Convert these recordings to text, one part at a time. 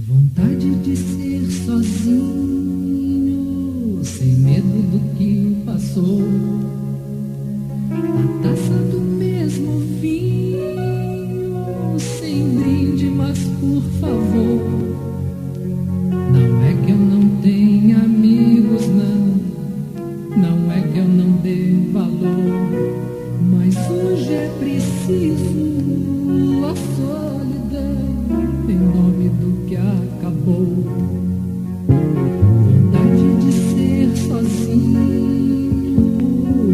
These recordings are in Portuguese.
Vontade de ser sozinho, sem medo do que passou. A taça do mesmo vinho, sem brinde, mas por favor. Não é que eu não tenha amigos, não. Não é que eu não dê valor, mas hoje é preciso a solidão em nome do que acabou. Vontade de ser sozinho,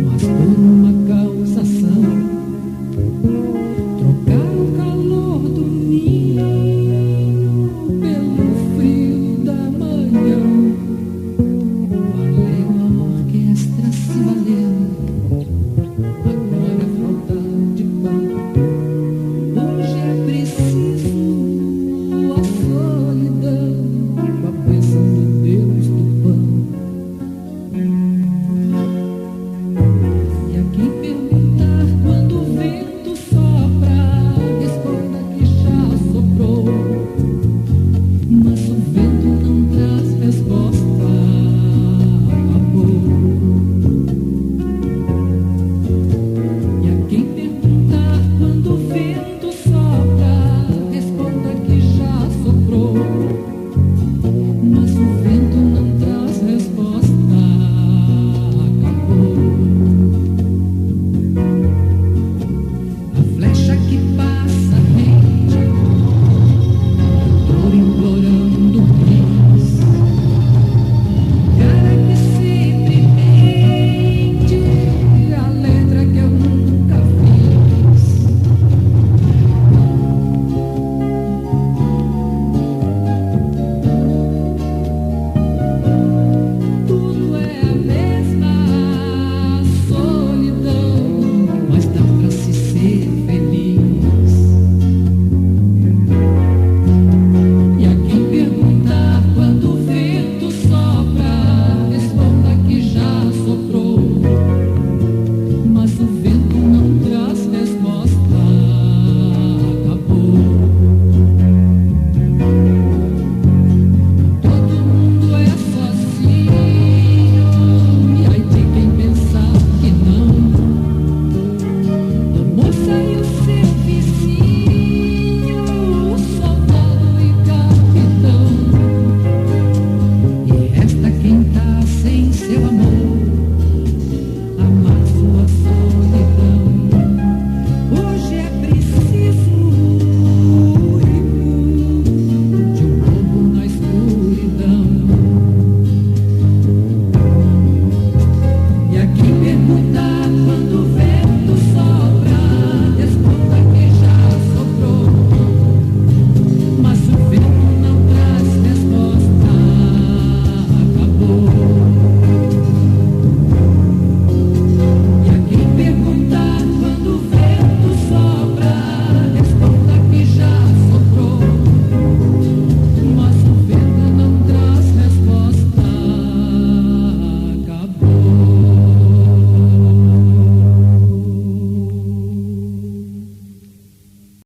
mas por uma causação. Trocar o calor do ninho pelo frio da manhã. Valeu a orquestra se valendo, agora é falta de pão. Hoje é preciso a solidão, com a bênção do Deus do pão. E a quem perguntar quando o vento sopra, responda que já soprou. Mas o vento não traz resposta, acabou. E a quem perguntar quando o vento sopra, responda que já soprou.